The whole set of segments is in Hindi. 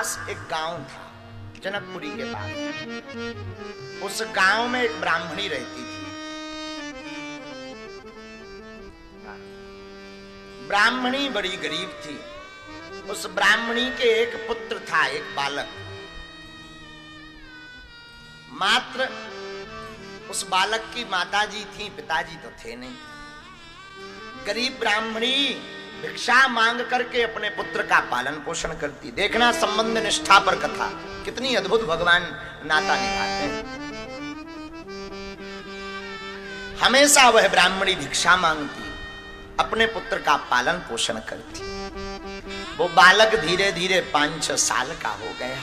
पास एक गांव था, जनकपुरी के पास। उस गांव में एक ब्राह्मणी रहती थी। ब्राह्मणी बड़ी गरीब थी। उस ब्राह्मणी के एक पुत्र था, एक बालक। मात्र उस बालक की माताजी थी, पिताजी तो थे नहीं। गरीब ब्राह्मणी भिक्षा मांग करके अपने पुत्र का पालन पोषण करती। देखना संबंध निष्ठा पर कथा, कितनी अद्भुत भगवान नाता निभाते हैं। हमेशा वह ब्राह्मणी भिक्षा मांगती, अपने पुत्र का पालन पोषण करती। वो बालक धीरे धीरे 5-6 साल का हो गया।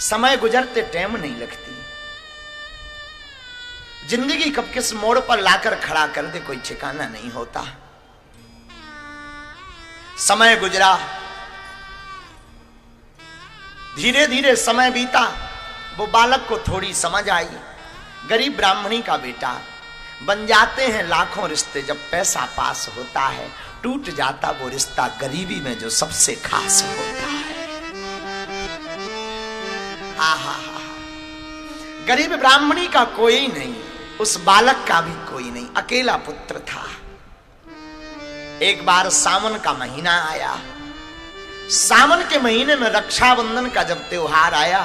समय गुजरते टाइम नहीं लगती। जिंदगी कब किस मोड़ पर लाकर खड़ा कर दे कोई ठिकाना नहीं होता। समय गुजरा, धीरे धीरे समय बीता। वो बालक को थोड़ी समझ आई। गरीब ब्राह्मणी का बेटा, बन जाते हैं लाखों रिश्ते जब पैसा पास होता है, टूट जाता वो रिश्ता गरीबी में जो सबसे खास होता है। आहा, गरीब ब्राह्मणी का कोई नहीं, उस बालक का भी कोई नहीं, अकेला पुत्र था। एक बार सावन का महीना आया। सावन के महीने में रक्षाबंधन का जब त्योहार आया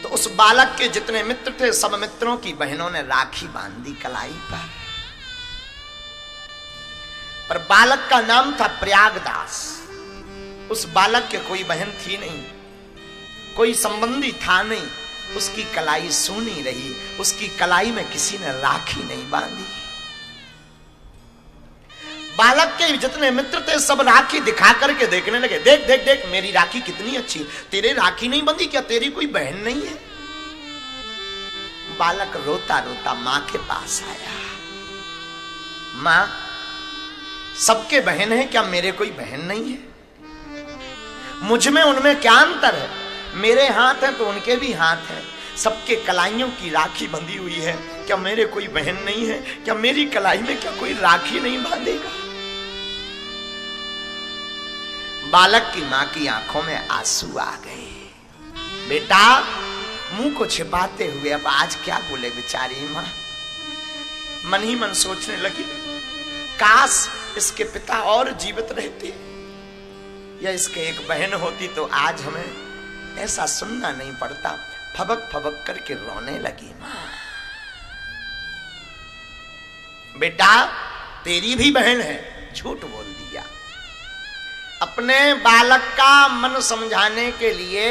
तो उस बालक के जितने मित्र थे, सब मित्रों की बहनों ने राखी बांधी कलाई पर बालक का नाम था प्रयागदास। उस बालक के कोई बहन थी नहीं, कोई संबंधी था नहीं। उसकी कलाई सूनी रही, उसकी कलाई में किसी ने राखी नहीं बांधी। बालक के जितने मित्र थे सब राखी दिखा करके देखने लगे। देख देख देख, मेरी राखी कितनी अच्छी, तेरे राखी नहीं बंधी क्या? तेरी कोई बहन नहीं है? बालक रोता रोता मां के पास आया। मां, सबके बहन है क्या, मेरे कोई बहन नहीं है? मुझ में उनमें क्या अंतर है? मेरे हाथ है तो उनके भी हाथ है। सबके कलाइयों की राखी बंधी हुई है, क्या मेरे कोई बहन नहीं है? क्या मेरी कलाई में क्या कोई राखी नहीं बांधेगा? बालक की मां की आंखों में आंसू आ गए। बेटा, मुंह को छिपाते हुए अब आज क्या बोले बेचारी मां। मन ही मन सोचने लगी, काश इसके पिता और जीवित रहते या इसके एक बहन होती तो आज हमें ऐसा सुनना नहीं पड़ता। फबक फबक करके रोने लगी मां। बेटा, तेरी भी बहन है, झूठ बोल दिया। अपने बालक का मन समझाने के लिए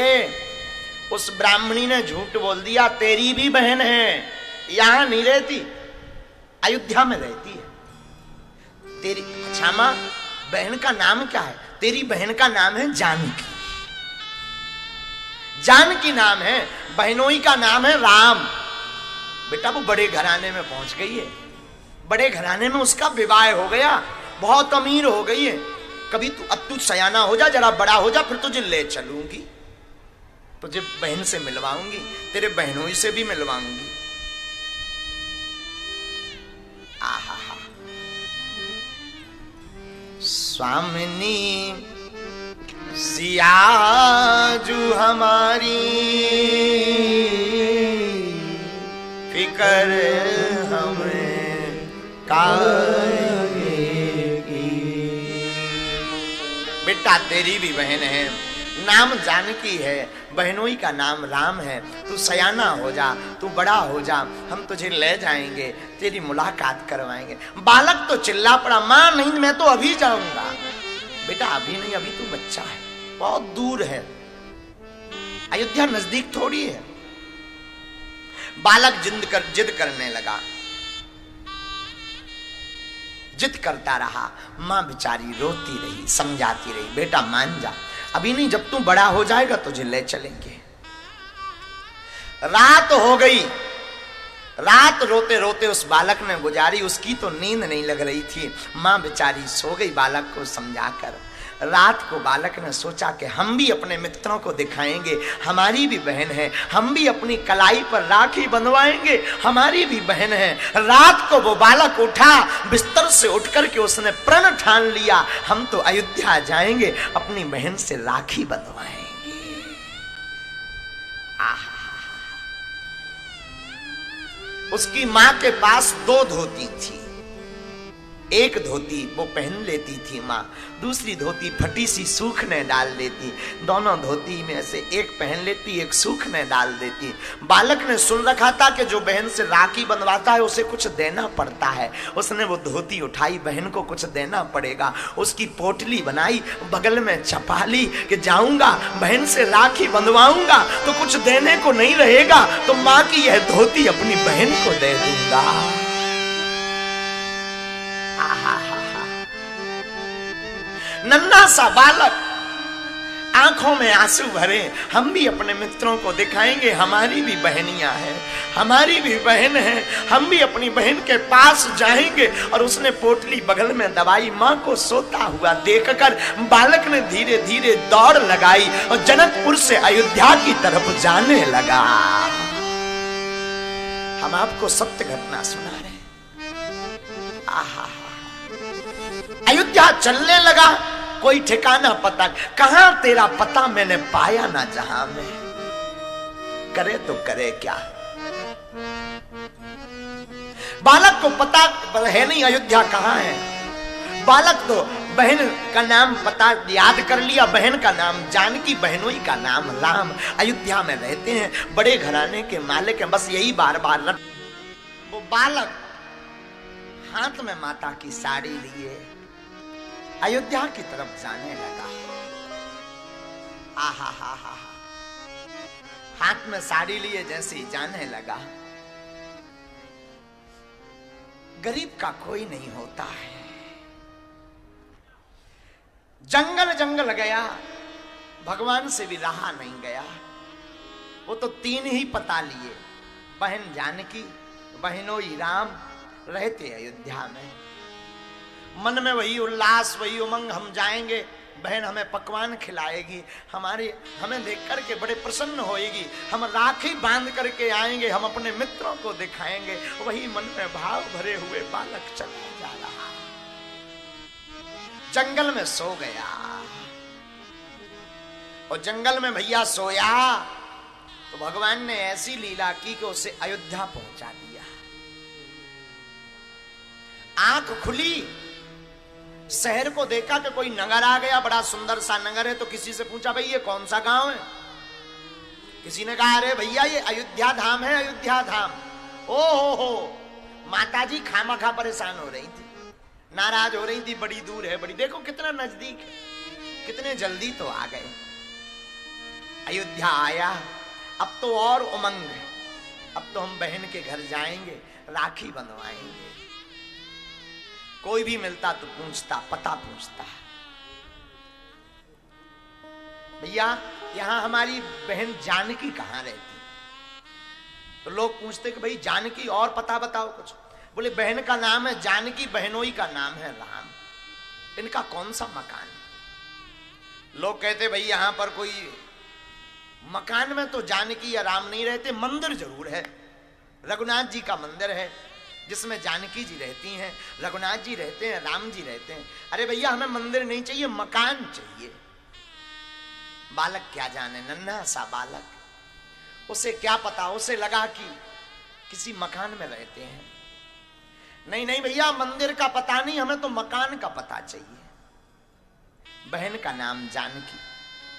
उस ब्राह्मणी ने झूठ बोल दिया। तेरी भी बहन है, यहां नहीं रहती, अयोध्या में रहती है। तेरी, अच्छा मां, बहन का नाम क्या है? तेरी बहन का नाम है जानकी। जानकी नाम है, बहनोई का नाम है राम। बेटा, वो बड़े घराने में पहुंच गई है, बड़े घराने में उसका विवाह हो गया, बहुत अमीर हो गई है। कभी अब तू सयाना हो जा, जरा बड़ा हो जा, फिर तुझे ले चलूंगी, तुझे बहन से मिलवाऊंगी, तेरे बहनोई से भी मिलवाऊंगी। आहा, स्वामिनी सियाजू हमारी फिकर हमें काहे की। बेटा, तेरी भी बहन है, नाम जानकी है, बहनोई का नाम राम है। तू सयाना हो जा, तू बड़ा हो जा, हम तुझे ले जाएंगे, तेरी मुलाकात करवाएंगे। बालक तो चिल्ला पड़ा, मां नहीं, मैं तो अभी जाऊंगा। बेटा, अभी नहीं, अभी तू बच्चा है, बहुत दूर है, अयोध्या नजदीक थोड़ी है। बालक जिद करने लगा, जिद करता रहा। मां बेचारी रोती रही, समझाती रही, बेटा मान जा, अभी नहीं, जब तू बड़ा हो जाएगा तुझे ले चलेंगे। रात हो गई। रात रोते रोते उस बालक ने गुजारी। उसकी तो नींद नहीं लग रही थी। मां बेचारी सो गई बालक को समझाकर। रात को बालक ने सोचा कि हम भी अपने मित्रों को दिखाएंगे, हमारी भी बहन है, हम भी अपनी कलाई पर राखी बंधवाएंगे, हमारी भी बहन है। रात को वो बालक उठा, बिस्तर से उठ करके उसने प्रण ठान लिया, हम तो अयोध्या जाएंगे, अपनी बहन से राखी बंधवाएंगे। उसकी मां के पास 2 धोती थी। एक धोती वो पहन लेती थी माँ, दूसरी धोती फटी सी सूखने डाल देती। दोनों धोती में से एक पहन लेती, एक सूखने डाल देती। बालक ने सुन रखा था कि जो बहन से राखी बंधवाता है उसे कुछ देना पड़ता है। उसने वो धोती उठाई, बहन को कुछ देना पड़ेगा, उसकी पोटली बनाई, बगल में छपा ली कि जाऊंगा बहन से राखी बंधवाऊंगा तो कुछ देने को नहीं रहेगा, तो माँ की यह धोती अपनी बहन को दे दूंगा। नन्हा सा बालक, आंखों में आंसू भरे, हम भी अपने मित्रों को दिखाएंगे, हमारी भी बहनियां हैं, हमारी भी बहन है, हम भी अपनी बहन के पास जाएंगे। और उसने पोटली बगल में दबाई, मां को सोता हुआ देखकर बालक ने धीरे धीरे दौड़ लगाई और जनकपुर से अयोध्या की तरफ जाने लगा। हम आपको सत्य घटना सुना रहे हैं। आहा, अयोध्या चलने लगा, कोई ठिकाना पता, कहां तेरा पता मैंने पाया ना जहां में, करे तो करे क्या। बालक को पता है नहीं अयोध्या कहां है। बालक तो बहन का नाम पता याद कर लिया, बहन का नाम जानकी, बहनोई का नाम राम। अयोध्या में रहते हैं, बड़े घराने के मालिक हैं, बस यही बार बार। वो बालक हाथ में माता की साड़ी लिए अयोध्या की तरफ जाने लगा। आहा हा हा, हाथ में साड़ी लिए जैसे ही जाने लगा। गरीब का कोई नहीं होता है। जंगल जंगल गया, भगवान से भी रहा नहीं गया। वो तो 3 ही पता लिए, बहन जानकी, बहनोई राम, रहते अयोध्या में। मन में वही उल्लास, वही उमंग, हम जाएंगे, बहन हमें पकवान खिलाएगी, हमें देख करके बड़े प्रसन्न होएगी, हम राखी बांध करके आएंगे, हम अपने मित्रों को दिखाएंगे। वही मन में भाव भरे हुए बालक चला जा रहा। जंगल में सो गया, और जंगल में भैया सोया तो भगवान ने ऐसी लीला की कि उसे अयोध्या पहुंचा दिया। आंख खुली, शहर को देखा कि कोई नगर आ गया, बड़ा सुंदर सा नगर है। तो किसी से पूछा, भाई ये कौन सा गांव है? किसी ने कहा, अरे भैया ये अयोध्या धाम है, अयोध्या धाम। ओ हो, माताजी खामखा परेशान हो रही थी, नाराज हो रही थी, बड़ी दूर है, बड़ी, देखो कितना नजदीक है, कितने जल्दी तो आ गए। अयोध्या आया, अब तो और उमंग है, अब तो हम बहन के घर जाएंगे, राखी बंधवाएंगे। कोई भी मिलता तो पूछता, पता पूछता, भैया यहां हमारी बहन जानकी कहां रहती? तो लोग पूछते कि भाई जानकी और पता बताओ कुछ। बोले बहन का नाम है जानकी, बहनोई का नाम है राम, इनका कौन सा मकान? लोग कहते भाई यहां पर कोई मकान में तो जानकी या राम नहीं रहते, मंदिर जरूर है, रघुनाथ जी का मंदिर है जिसमें जानकी जी रहती हैं, रघुनाथ जी रहते हैं, राम जी रहते हैं। अरे भैया हमें मंदिर नहीं चाहिए, मकान चाहिए। बालक क्या जाने, नन्हा सा बालक, उसे क्या पता, उसे लगा कि किसी मकान में रहते हैं। नहीं नहीं भैया मंदिर का पता नहीं, हमें तो मकान का पता चाहिए। बहन का नाम जानकी,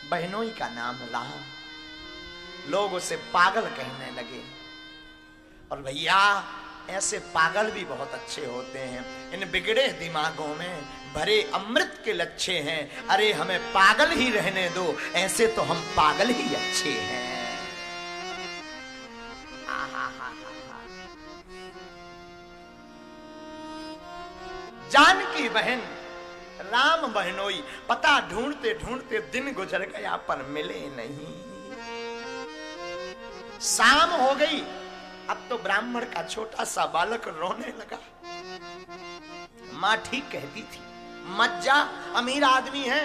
बहनोई का नाम राम। लोग उसे पागल कहने लगे। और भैया ऐसे पागल भी बहुत अच्छे होते हैं, इन बिगड़े दिमागों में भरे अमृत के लच्छे हैं। अरे हमें पागल ही रहने दो, ऐसे तो हम पागल ही अच्छे हैं। जानकी बहन राम बहनोई, पता ढूंढते ढूंढते दिन गुजर गया पर मिले नहीं। शाम हो गई, अब तो ब्राह्मण का छोटा सा बालक रोने लगा। मां ठीक कहती थी, मत जा, अमीर आदमी है,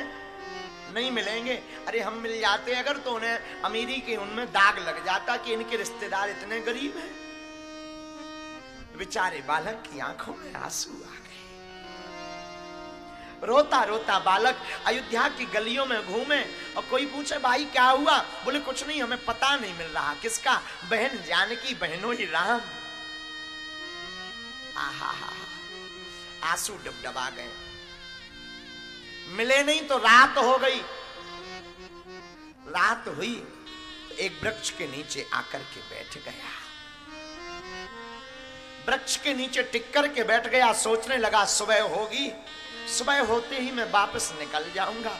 नहीं मिलेंगे। अरे हम मिल जाते अगर तो उन्हें अमीरी के उनमें दाग लग जाता कि इनके रिश्तेदार इतने गरीब हैं। बेचारे बालक की आंखों में आंसू आ गए। रोता रोता बालक अयोध्या की गलियों में घूमे और कोई पूछे भाई क्या हुआ? बोले कुछ नहीं, हमें पता नहीं मिल रहा। किसका? बहन जानकी, बहनों ही राम। आहा, आंसू डबडबा गए। मिले नहीं तो रात हो गई। रात हुई तो एक वृक्ष के नीचे आकर के बैठ गया। वृक्ष के नीचे टिक कर के बैठ गया। सोचने लगा सुबह होगी, सुबह होते ही मैं वापस निकल जाऊंगा।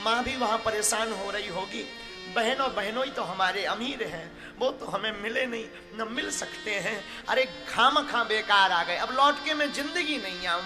माँ भी वहां परेशान हो रही होगी। बहनों ही तो हमारे अमीर हैं, वो तो हमें मिले नहीं, न मिल सकते हैं। अरे खामखा बेकार आ गए, अब लौट के मैं जिंदगी नहीं आऊं।